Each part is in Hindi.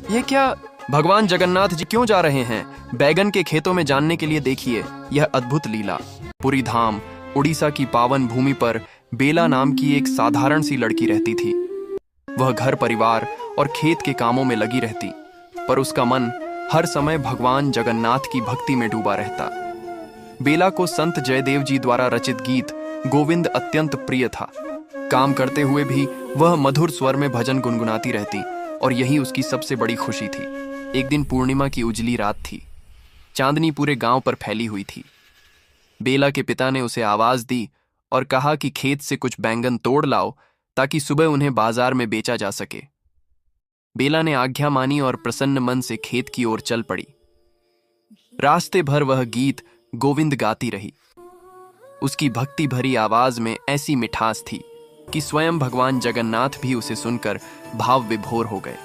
ये क्या? भगवान जगन्नाथ जी क्यों जा रहे हैं बैगन के खेतों में? जानने के लिए देखिए यह अद्भुत लीला। पुरी धाम उड़ीसा की पावन भूमि पर बेला नाम की एक साधारण सी लड़की रहती थी। वह घर परिवार और खेत के कामों में लगी रहती, पर उसका मन हर समय भगवान जगन्नाथ की भक्ति में डूबा रहता। बेला को संत जयदेव जी द्वारा रचित गीत गोविंद अत्यंत प्रिय था। काम करते हुए भी वह मधुर स्वर में भजन गुनगुनाती रहती और यही उसकी सबसे बड़ी खुशी थी। एक दिन पूर्णिमा की उजली रात थी। चांदनी पूरे गांव पर फैली हुई थी। बेला के पिता ने उसे आवाज दी और कहा कि खेत से कुछ बैंगन तोड़ लाओ ताकि सुबह उन्हें बाजार में बेचा जा सके। बेला ने आज्ञा मानी और प्रसन्न मन से खेत की ओर चल पड़ी। रास्ते भर वह गीत गोविंद गाती रही। उसकी भक्ति भरी आवाज में ऐसी मिठास थी कि स्वयं भगवान जगन्नाथ भी उसे सुनकर भाव विभोर हो गए।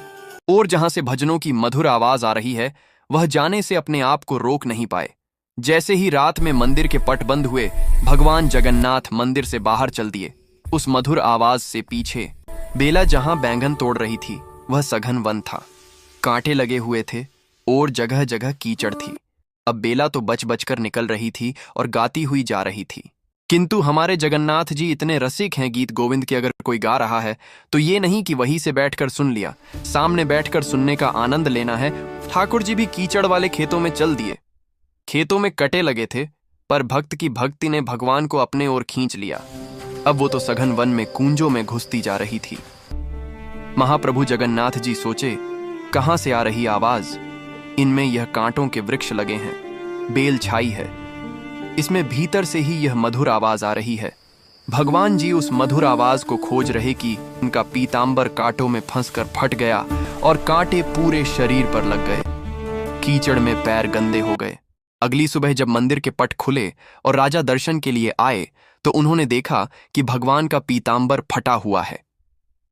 और जहां से भजनों की मधुर आवाज आ रही है, वह जाने से अपने आप को रोक नहीं पाए। जैसे ही रात में मंदिर के पट बंद हुए, भगवान जगन्नाथ मंदिर से बाहर चल दिए। उस मधुर आवाज से पीछे बेला जहां बैंगन तोड़ रही थी, वह सघन वन था। कांटे लगे हुए थे और जगह जगह कीचड़ थी। अब बेला तो बच बचकर निकल रही थी और गाती हुई जा रही थी। किंतु हमारे जगन्नाथ जी इतने रसिक हैं गीत गोविंद के, अगर कोई गा रहा है तो ये नहीं कि वहीं से बैठकर सुन लिया, सामने बैठकर सुनने का आनंद लेना है। ठाकुर जी भी कीचड़ वाले खेतों में चल दिए। खेतों में कटे लगे थे, पर भक्त की भक्ति ने भगवान को अपने ओर खींच लिया। अब वो तो सघन वन में कूंजों में घुसती जा रही थी। महाप्रभु जगन्नाथ जी सोचे, कहां से आ रही आवाज? इनमें यह कांटों के वृक्ष लगे हैं, बेल छाई है, इसमें भीतर से ही यह मधुर आवाज आ रही है। भगवान जी उस मधुर आवाज को खोज रहे कि उनका पीतांबर कांटों में फंसकर फट गया और कांटे पूरे शरीर पर लग गए। कीचड़ में पैर गंदे हो गए। अगली सुबह जब मंदिर के पट खुले और राजा दर्शन के लिए आए, तो उन्होंने देखा कि भगवान का पीतांबर फटा हुआ है।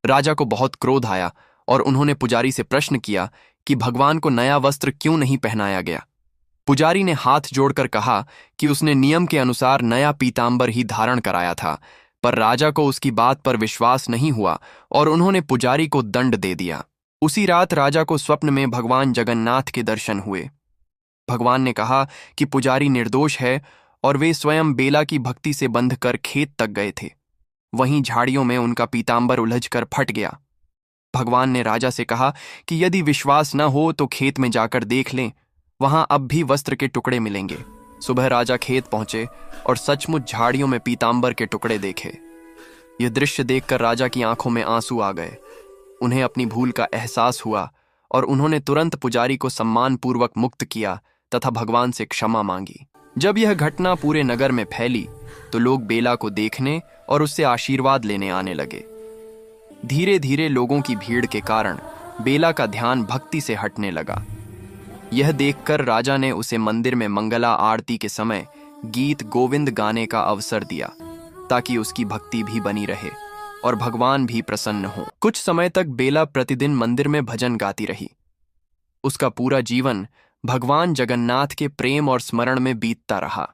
राजा को बहुत क्रोध आया और उन्होंने पुजारी से प्रश्न किया कि भगवान को नया वस्त्र क्यों नहीं पहनाया गया। पुजारी ने हाथ जोड़कर कहा कि उसने नियम के अनुसार नया पीतांबर ही धारण कराया था, पर राजा को उसकी बात पर विश्वास नहीं हुआ और उन्होंने पुजारी को दंड दे दिया। उसी रात राजा को स्वप्न में भगवान जगन्नाथ के दर्शन हुए। भगवान ने कहा कि पुजारी निर्दोष है और वे स्वयं बेला की भक्ति से बंधकर खेत तक गए थे। वहीं झाड़ियों में उनका पीतांबर उलझकर फट गया। भगवान ने राजा से कहा कि यदि विश्वास न हो तो खेत में जाकर देख लें, वहां अब भी वस्त्र के टुकड़े मिलेंगे। सुबह राजा खेत पहुंचे और सचमुच झाड़ियों में पीतांबर के टुकड़े देखे। यह दृश्य देखकर राजा की आंखों में आंसू आ गए। उन्हें अपनी भूल का एहसास हुआ और उन्होंने तुरंत पुजारी को सम्मानपूर्वक मुक्त किया तथा भगवान से क्षमा मांगी। जब यह घटना पूरे नगर में फैली तो लोग बेला को देखने और उससे आशीर्वाद लेने आने लगे। धीरे धीरे लोगों की भीड़ के कारण बेला का ध्यान भक्ति से हटने लगा। यह देखकर राजा ने उसे मंदिर में मंगला आरती के समय गीत गोविंद गाने का अवसर दिया, ताकि उसकी भक्ति भी बनी रहे और भगवान भी प्रसन्न हो। कुछ समय तक बेला प्रतिदिन मंदिर में भजन गाती रही। उसका पूरा जीवन भगवान जगन्नाथ के प्रेम और स्मरण में बीतता रहा।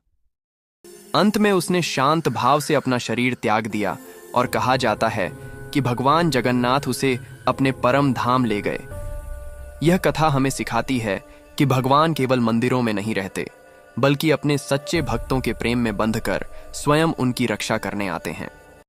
अंत में उसने शांत भाव से अपना शरीर त्याग दिया और कहा जाता है कि भगवान जगन्नाथ उसे अपने परम धाम ले गए। यह कथा हमें सिखाती है कि भगवान केवल मंदिरों में नहीं रहते, बल्कि अपने सच्चे भक्तों के प्रेम में बंधकर स्वयं उनकी रक्षा करने आते हैं।